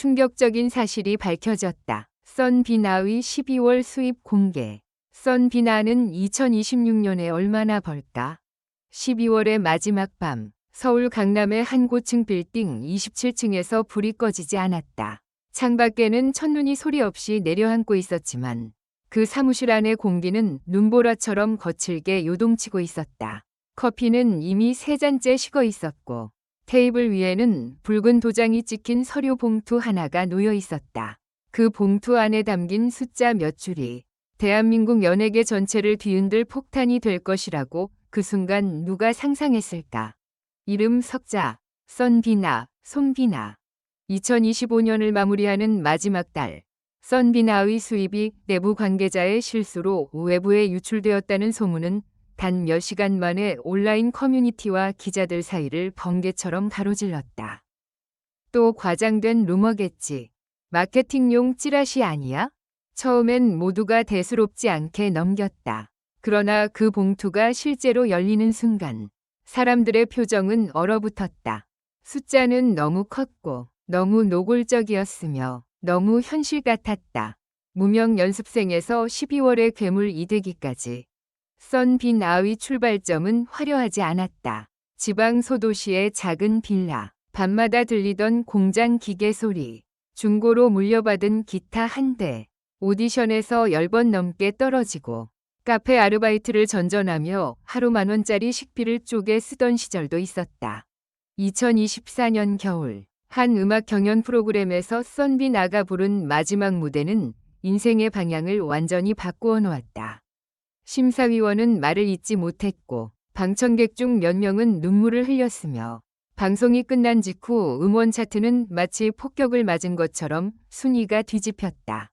충격적인 사실이 밝혀졌다. 선비나의 12월 수입 공개. 선비나는 2026년에 얼마나 벌까? 12월의 마지막 밤, 서울 강남의 한 고층 빌딩 27층에서 불이 꺼지지 않았다. 창밖에는 첫눈이 소리 없이 내려앉고 있었지만 그 사무실 안의 공기는 눈보라처럼 거칠게 요동치고 있었다. 커피는 이미 3잔째 식어 있었고 테이블 위에는 붉은 도장이 찍힌 서류 봉투 하나가 놓여 있었다. 그 봉투 안에 담긴 숫자 몇 줄이 대한민국 연예계 전체를 뒤흔들 폭탄이 될 것이라고 그 순간 누가 상상했을까? 이름 석자, 선비나, 송비나. 2025년을 마무리하는 마지막 달, 선비나의 수입이 내부 관계자의 실수로 외부에 유출되었다는 소문은 단 몇 시간 만에 온라인 커뮤니티와 기자들 사이를 번개처럼 가로질렀다. 또 과장된 루머겠지. 마케팅용 찌라시 아니야? 처음엔 모두가 대수롭지 않게 넘겼다. 그러나 그 봉투가 실제로 열리는 순간 사람들의 표정은 얼어붙었다. 숫자는 너무 컸고 너무 노골적이었으며 너무 현실 같았다. 무명 연습생에서 12월의 괴물 이되기까지. 선비나의 출발점은 화려하지 않았다. 지방 소도시의 작은 빌라, 밤마다 들리던 공장 기계 소리, 중고로 물려받은 기타 한 대, 오디션에서 10번 넘게 떨어지고 카페 아르바이트를 전전하며 하루 10,000원짜리 식비를 쪼개 쓰던 시절도 있었다. 2024년 겨울 한 음악 경연 프로그램에서 선비나가 부른 마지막 무대는 인생의 방향을 완전히 바꾸어 놓았다. 심사위원은 말을 잇지 못했고 방청객 중 몇 명은 눈물을 흘렸으며 방송이 끝난 직후 음원 차트는 마치 폭격을 맞은 것처럼 순위가 뒤집혔다.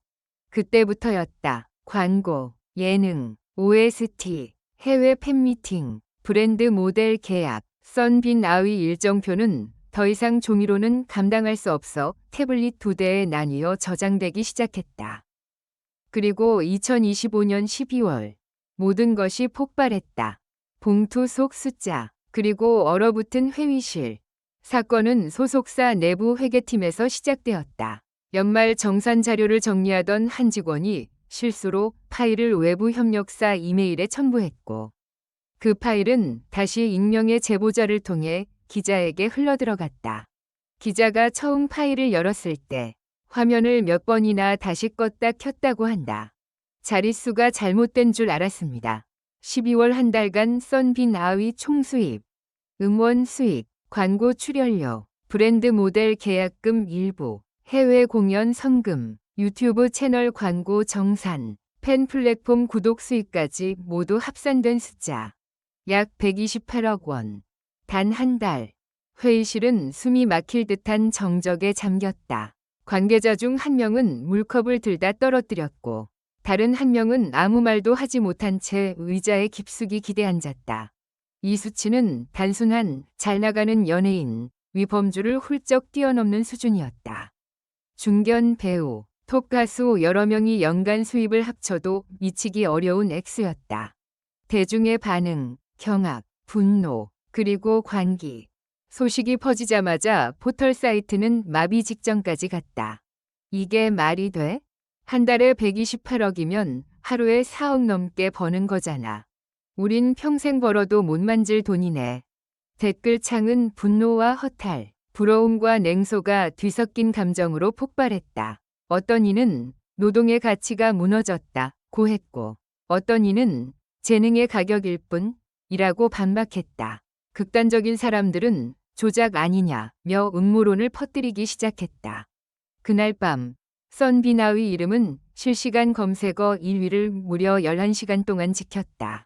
그때부터였다. 광고, 예능, OST, 해외 팬미팅, 브랜드 모델 계약, 선비나의 일정표는 더 이상 종이로는 감당할 수 없어 태블릿 2대에 나뉘어 저장되기 시작했다. 그리고 2025년 12월 모든 것이 폭발했다. 봉투 속 숫자, 그리고 얼어붙은 회의실. 사건은 소속사 내부 회계팀에서 시작되었다. 연말 정산 자료를 정리하던 한 직원이 실수로 파일을 외부 협력사 이메일에 첨부했고 그 파일은 다시 익명의 제보자를 통해 기자에게 흘러들어갔다. 기자가 처음 파일을 열었을 때 화면을 몇 번이나 다시 껐다 켰다고 한다. 자릿수가 잘못된 줄 알았습니다. 12월 한 달간 선비나의 총수입, 음원 수익, 광고 출연료, 브랜드 모델 계약금 일부, 해외 공연 성금, 유튜브 채널 광고 정산, 팬 플랫폼 구독 수익까지 모두 합산된 숫자. 약 128억 원. 단 한 달. 회의실은 숨이 막힐 듯한 정적에 잠겼다. 관계자 중 한 명은 물컵을 들다 떨어뜨렸고 다른 한 명은 아무 말도 하지 못한 채 의자에 깊숙이 기대앉았다. 이 수치는 단순한 잘 나가는 연예인, 위범주를 훌쩍 뛰어넘는 수준이었다. 중견 배우, 톱 가수 여러 명이 연간 수입을 합쳐도 미치기 어려운 액수였다. 대중의 반응, 경악, 분노, 그리고 관기. 소식이 퍼지자마자 포털 사이트는 마비 직전까지 갔다. 이게 말이 돼? 한 달에 128억이면 하루에 4억 넘게 버는 거잖아. 우린 평생 벌어도 못 만질 돈이네. 댓글창은 분노와 허탈, 부러움과 냉소가 뒤섞인 감정으로 폭발했다. 어떤 이는 노동의 가치가 무너졌다고 했고 어떤 이는 재능의 가격일 뿐이라고 반박했다. 극단적인 사람들은 조작 아니냐며 음모론을 퍼뜨리기 시작했다. 그날 밤 선비나의 이름은 실시간 검색어 1위를 무려 11시간 동안 지켰다.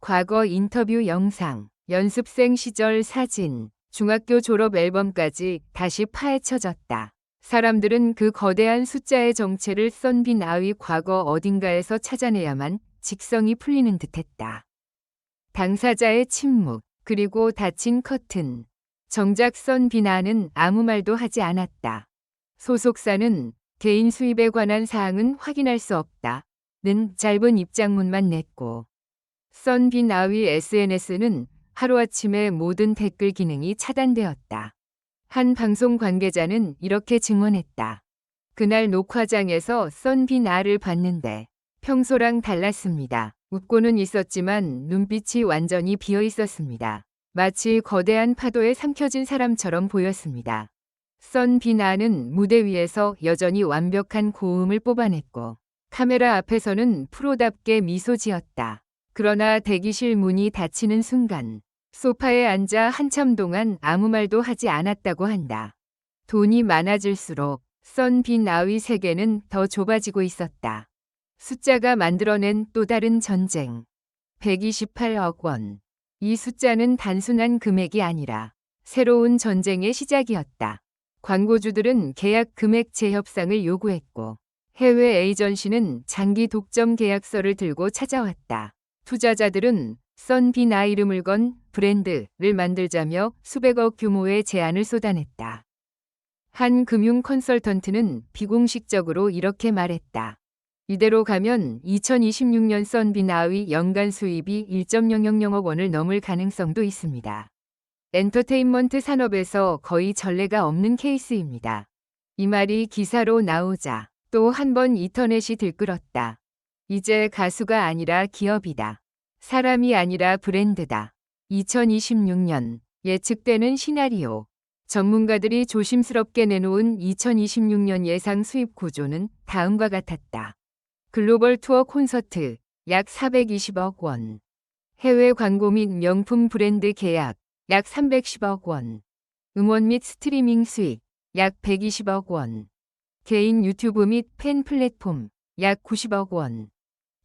과거 인터뷰 영상, 연습생 시절 사진, 중학교 졸업 앨범까지 다시 파헤쳐졌다. 사람들은 그 거대한 숫자의 정체를 선비나의 과거 어딘가에서 찾아내야만 직성이 풀리는 듯했다. 당사자의 침묵, 그리고 닫힌 커튼. 정작 선비나는 아무 말도 하지 않았다. 소속사는 개인 수입에 관한 사항은 확인할 수 없다는 짧은 입장문만 냈고 선비나의 SNS는 하루아침에 모든 댓글 기능이 차단되었다. 한 방송 관계자는 이렇게 증언했다. 그날 녹화장에서 썬비나를 봤는데 평소랑 달랐습니다. 웃고는 있었지만 눈빛이 완전히 비어 있었습니다. 마치 거대한 파도에 삼켜진 사람처럼 보였습니다. 썬비나는 무대 위에서 여전히 완벽한 고음을 뽑아냈고 카메라 앞에서는 프로답게 미소 지었다. 그러나 대기실 문이 닫히는 순간 소파에 앉아 한참 동안 아무 말도 하지 않았다고 한다. 돈이 많아질수록 썬비나의 세계는 더 좁아지고 있었다. 숫자가 만들어낸 또 다른 전쟁. 128억 원. 이 숫자는 단순한 금액이 아니라 새로운 전쟁의 시작이었다. 광고주들은 계약 금액 재협상을 요구했고 해외 에이전시는 장기 독점 계약서를 들고 찾아왔다. 투자자들은 썬비나 이름을 건 브랜드를 만들자며 수백억 규모의 제안을 쏟아냈다. 한 금융 컨설턴트는 비공식적으로 이렇게 말했다. 이대로 가면 2026년 썬비나의 연간 수입이 1.000억 원을 넘을 가능성도 있습니다. 엔터테인먼트 산업에서 거의 전례가 없는 케이스입니다. 이 말이 기사로 나오자 또 한 번 인터넷이 들끓었다. 이제 가수가 아니라 기업이다. 사람이 아니라 브랜드다. 2026년 예측되는 시나리오. 전문가들이 조심스럽게 내놓은 2026년 예상 수입 구조는 다음과 같았다. 글로벌 투어 콘서트 약 420억 원. 해외 광고 및 명품 브랜드 계약 약 310억 원. 음원 및 스트리밍 수익 약 120억 원. 개인 유튜브 및 팬 플랫폼 약 90억 원.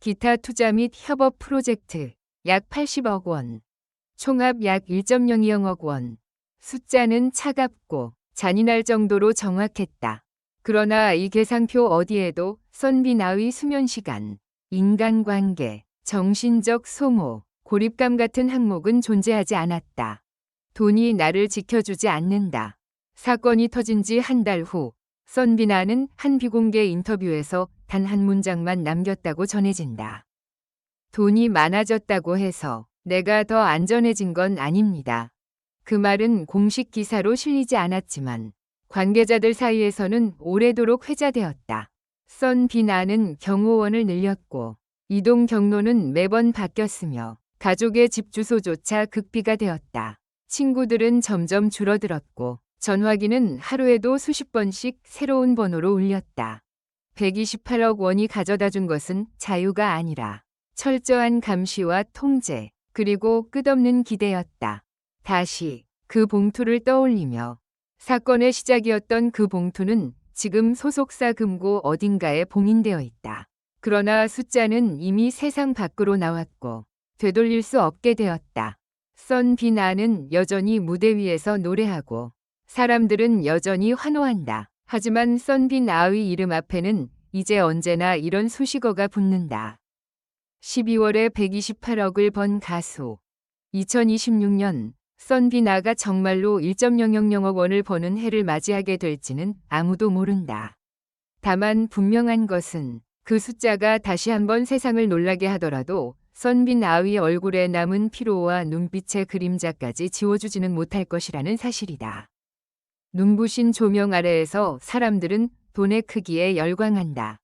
기타 투자 및 협업 프로젝트 약 80억 원. 총합 약 1.02억 원. 숫자는 차갑고 잔인할 정도로 정확했다. 그러나 이 계산표 어디에도 썬비나의 수면시간, 인간관계, 정신적 소모, 고립감 같은 항목은 존재하지 않았다. 돈이 나를 지켜주지 않는다. 사건이 터진 지 한 달 후 썬비나는 한 비공개 인터뷰에서 단 한 문장만 남겼다고 전해진다. 돈이 많아졌다고 해서 내가 더 안전해진 건 아닙니다. 그 말은 공식 기사로 실리지 않았지만 관계자들 사이에서는 오래도록 회자되었다. 썬비나는 경호원을 늘렸고 이동 경로는 매번 바뀌었으며 가족의 집 주소조차 극비가 되었다. 친구들은 점점 줄어들었고 전화기는 하루에도 수십 번씩 새로운 번호로 울렸다. 128억 원이 가져다준 것은 자유가 아니라 철저한 감시와 통제, 그리고 끝없는 기대였다. 다시 그 봉투를 떠올리며 사건의 시작이었던 그 봉투는 지금 소속사 금고 어딘가에 봉인되어 있다. 그러나 숫자는 이미 세상 밖으로 나왔고 되돌릴 수 없게 되었다. 썬비나는 여전히 무대 위에서 노래하고 사람들은 여전히 환호한다. 하지만 썬비나의 이름 앞에는 이제 언제나 이런 수식어가 붙는다. 12월에 128억을 번 가수. 2026년 썬비나가 정말로 1.000억 원을 버는 해를 맞이하게 될지는 아무도 모른다. 다만 분명한 것은 그 숫자가 다시 한번 세상을 놀라게 하더라도 썬비나의 얼굴에 남은 피로와 눈빛의 그림자까지 지워주지는 못할 것이라는 사실이다. 눈부신 조명 아래에서 사람들은 돈의 크기에 열광한다.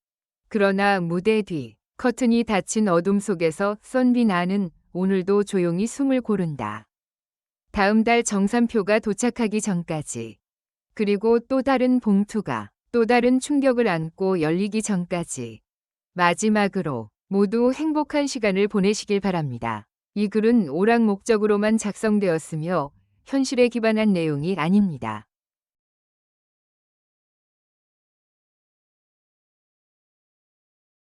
그러나 무대 뒤 커튼이 닫힌 어둠 속에서 썬비나는 오늘도 조용히 숨을 고른다. 다음 달 정산표가 도착하기 전까지, 그리고 또 다른 봉투가 또 다른 충격을 안고 열리기 전까지. 마지막으로 모두 행복한 시간을 보내시길 바랍니다. 이 글은 오락 목적으로만 작성되었으며 현실에 기반한 내용이 아닙니다.